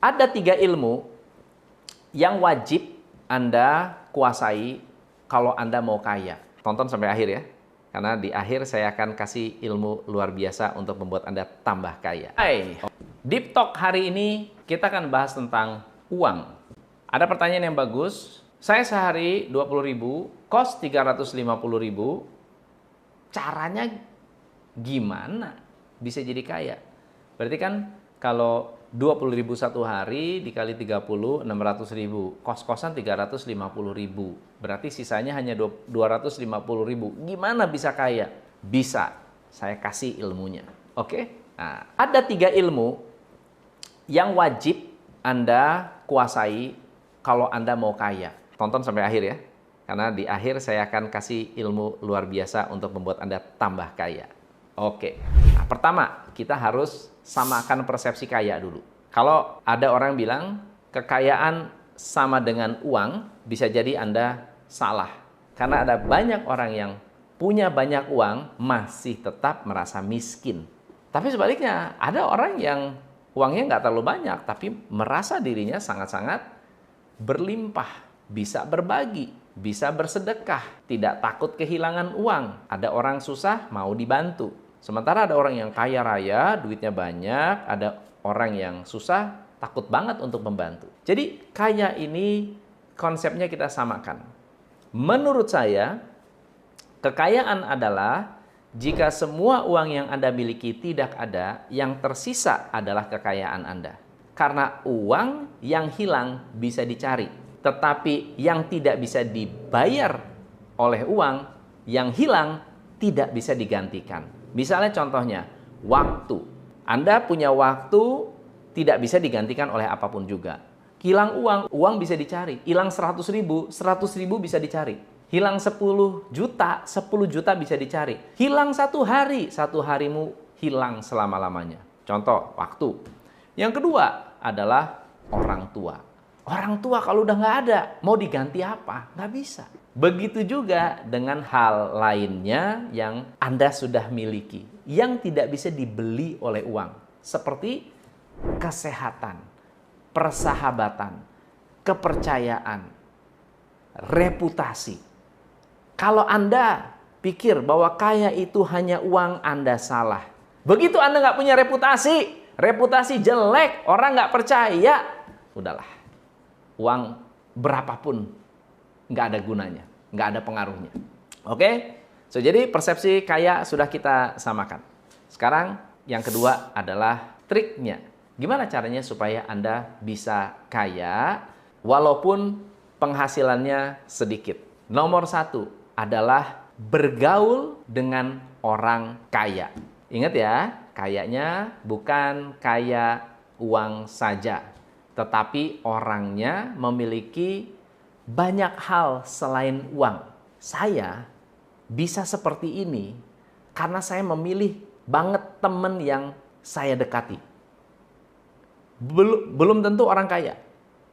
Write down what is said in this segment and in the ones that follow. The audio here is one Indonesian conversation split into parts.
Ada 3 ilmu yang wajib Anda kuasai kalau Anda mau kaya. Tonton sampai akhir ya, karena di akhir saya akan kasih ilmu luar biasa untuk membuat Anda tambah kaya. Hai, Deep Talk hari ini kita akan bahas tentang uang. Ada pertanyaan yang bagus, saya sehari 20.000, kos 350.000, caranya gimana bisa jadi kaya? Berarti kan kalau 20.000 satu hari dikali 30, 600.000. Kos-kosan 350.000. Berarti sisanya hanya 250.000. Gimana bisa kaya? Bisa. Saya kasih ilmunya. Oke? Nah, ada 3 ilmu yang wajib Anda kuasai kalau Anda mau kaya. Tonton sampai akhir ya. Karena di akhir saya akan kasih ilmu luar biasa untuk membuat Anda tambah kaya. Oke. Nah, pertama, kita harus samakan persepsi kaya dulu. Kalau ada orang bilang kekayaan sama dengan uang, bisa jadi Anda salah. Karena ada banyak orang yang punya banyak uang masih tetap merasa miskin. Tapi sebaliknya, ada orang yang uangnya nggak terlalu banyak, tapi merasa dirinya sangat-sangat berlimpah, bisa berbagi, bisa bersedekah, tidak takut kehilangan uang. Ada orang susah mau dibantu. Sementara ada orang yang kaya raya, duitnya banyak, ada orang yang susah, takut banget untuk membantu. Jadi kaya ini konsepnya kita samakan. Menurut saya, kekayaan adalah jika semua uang yang Anda miliki tidak ada, yang tersisa adalah kekayaan Anda. Karena uang yang hilang bisa dicari, tetapi yang tidak bisa dibayar oleh uang, yang hilang tidak bisa digantikan. Misalnya contohnya, waktu. Anda punya waktu tidak bisa digantikan oleh apapun juga. Hilang uang bisa dicari. Hilang 100.000 bisa dicari. Hilang 10 juta bisa dicari. Hilang 1 hari, 1 harimu hilang selama-lamanya. Contoh, waktu. Yang kedua adalah orang tua. Orang tua kalau udah nggak ada, mau diganti apa? Nggak bisa. Begitu juga dengan hal lainnya yang Anda sudah miliki, yang tidak bisa dibeli oleh uang. Seperti kesehatan, persahabatan, kepercayaan, reputasi. Kalau Anda pikir bahwa kaya itu hanya uang, Anda salah. Begitu Anda nggak punya reputasi jelek, orang nggak percaya, udahlah. Uang berapapun nggak ada gunanya, nggak ada pengaruhnya. Oke? So, jadi persepsi kaya sudah kita samakan. Sekarang yang kedua adalah triknya. Gimana caranya supaya Anda bisa kaya walaupun penghasilannya sedikit? Nomor 1 adalah bergaul dengan orang kaya. Ingat ya, kayanya bukan kaya uang saja, tetapi orangnya memiliki banyak hal selain uang. Saya bisa seperti ini karena saya memilih banget teman yang saya dekati. Belum tentu orang kaya.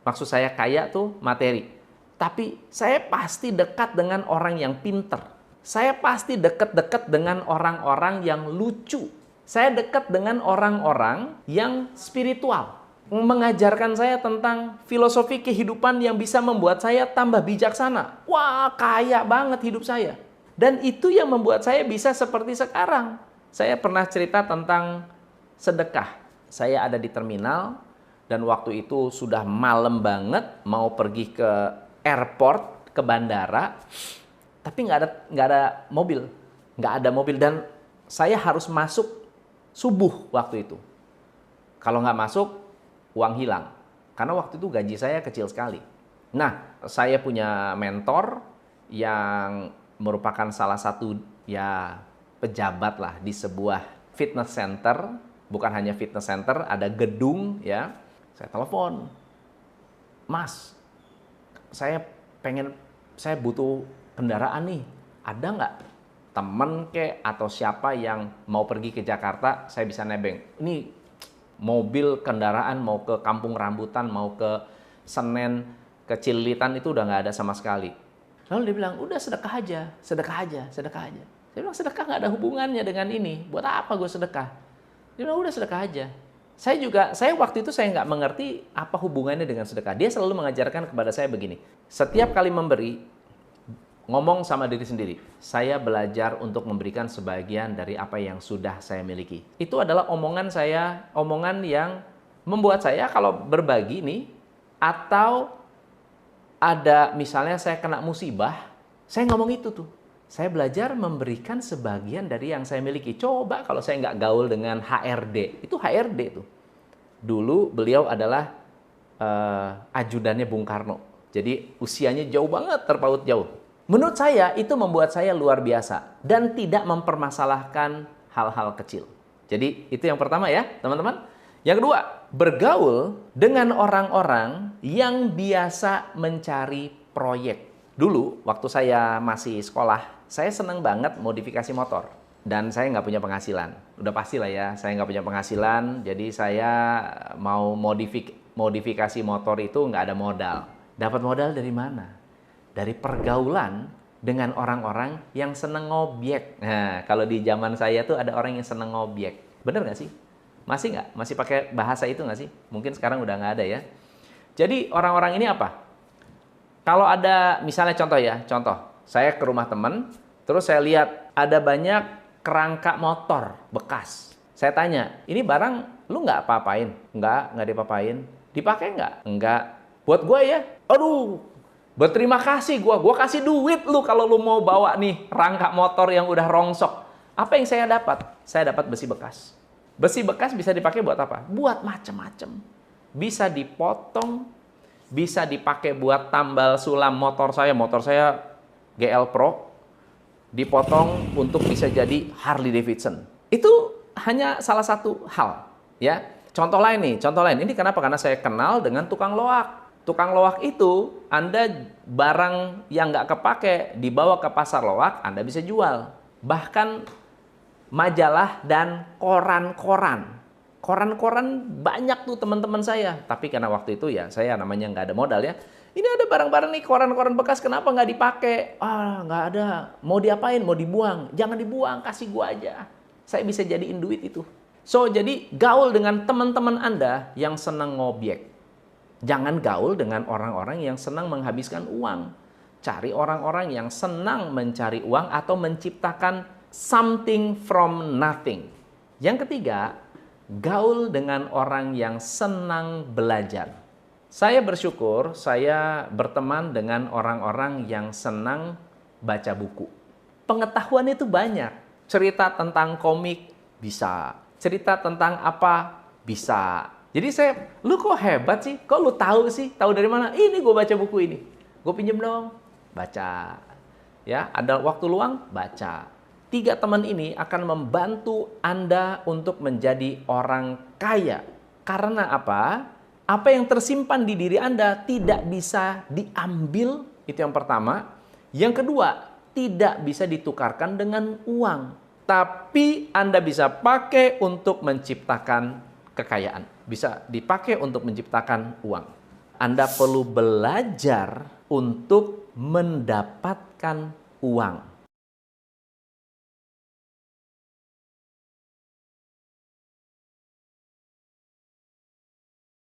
Maksud saya kaya tuh materi. Tapi saya pasti dekat dengan orang yang pinter. Saya pasti dekat-dekat dengan orang-orang yang lucu. Saya dekat dengan orang-orang yang spiritual. Mengajarkan saya tentang filosofi kehidupan yang bisa membuat saya tambah bijaksana. Wah, kaya banget hidup saya. Dan itu yang membuat saya bisa seperti sekarang. Saya pernah cerita tentang sedekah. Saya ada di terminal dan waktu itu sudah malam banget, mau pergi ke airport, ke bandara, tapi nggak ada mobil dan saya harus masuk subuh waktu itu. Kalau nggak masuk, uang hilang. Karena waktu itu gaji saya kecil sekali. Nah, saya punya mentor yang merupakan salah satu pejabat lah di sebuah fitness center. Bukan hanya fitness center, ada gedung ya. Saya telepon, Mas, saya butuh kendaraan nih. Ada nggak temen atau siapa yang mau pergi ke Jakarta, saya bisa nebeng. Ini mobil kendaraan mau ke Kampung Rambutan, mau ke Senen, ke Cililitan itu udah nggak ada sama sekali. Lalu dia bilang, udah sedekah aja. Saya bilang, sedekah nggak ada hubungannya dengan ini. Buat apa gue sedekah? Dia bilang, udah sedekah aja. Saya waktu itu saya nggak mengerti apa hubungannya dengan sedekah. Dia selalu mengajarkan kepada saya begini, setiap kali memberi, ngomong sama diri sendiri, saya belajar untuk memberikan sebagian dari apa yang sudah saya miliki. Itu adalah omongan saya, omongan yang membuat saya kalau berbagi nih, atau ada misalnya saya kena musibah, saya ngomong itu tuh. Saya belajar memberikan sebagian dari yang saya miliki. Coba kalau saya nggak gaul dengan HRD, itu HRD tuh. Dulu beliau adalah ajudannya Bung Karno. Jadi usianya jauh banget, terpaut jauh. Menurut saya itu membuat saya luar biasa dan tidak mempermasalahkan hal-hal kecil. Jadi itu yang pertama ya teman-teman. Yang kedua, bergaul dengan orang-orang yang biasa mencari proyek. Dulu waktu saya masih sekolah, saya senang banget modifikasi motor. Dan saya nggak punya penghasilan. Udah pasti lah ya, saya nggak punya penghasilan. Jadi saya mau modifikasi motor itu nggak ada modal. Dapat modal dari mana? Dari pergaulan dengan orang-orang yang seneng ngobyek. Nah, kalau di zaman saya tuh ada orang yang seneng ngobyek. Bener nggak sih? Masih nggak? Masih pakai bahasa itu nggak sih? Mungkin sekarang udah nggak ada ya. Jadi orang-orang ini apa? Kalau ada misalnya contoh, saya ke rumah teman, terus saya lihat ada banyak kerangka motor bekas. Saya tanya, ini barang lu nggak apa-apain? Nggak diapa-apain. Dipakai nggak? Nggak. Buat gue ya, aduh, berterima kasih gue kasih duit lu kalau lu mau bawa nih rangka motor yang udah rongsok. Apa yang saya dapat? Saya dapat besi bekas. Besi bekas bisa dipakai buat apa? Buat macam-macam. Bisa dipotong, bisa dipakai buat tambal sulam motor saya GL Pro, dipotong untuk bisa jadi Harley Davidson. Itu hanya salah satu hal, ya. Contoh lain. Ini kenapa? Karena saya kenal dengan tukang loak. Tukang loak itu, Anda barang yang nggak kepake dibawa ke pasar loak, Anda bisa jual. Bahkan majalah dan koran-koran banyak tuh teman-teman saya. Tapi karena waktu itu ya saya namanya nggak ada modal ya. Ini ada barang-barang nih koran-koran bekas, kenapa nggak dipakai? Nggak ada. Mau diapain? Mau dibuang? Jangan dibuang, kasih gua aja. Saya bisa jadiin duit itu. So, jadi gaul dengan teman-teman Anda yang senang ngobyek. Jangan gaul dengan orang-orang yang senang menghabiskan uang. Cari orang-orang yang senang mencari uang atau menciptakan something from nothing. Yang ketiga, gaul dengan orang yang senang belajar. Saya bersyukur saya berteman dengan orang-orang yang senang baca buku. Pengetahuan itu banyak. Cerita tentang komik bisa. Cerita tentang apa bisa. Jadi lu kok hebat sih? Kok lu tahu sih? Tahu dari mana? Ini gue baca buku ini. Gue pinjem dong. Baca. Ya, ada waktu luang? Baca. 3 teman ini akan membantu Anda untuk menjadi orang kaya. Karena apa? Apa yang tersimpan di diri Anda tidak bisa diambil. Itu yang pertama. Yang kedua, tidak bisa ditukarkan dengan uang. Tapi Anda bisa pakai untuk menciptakan kekayaan. Bisa dipakai untuk menciptakan uang. Anda perlu belajar untuk mendapatkan uang.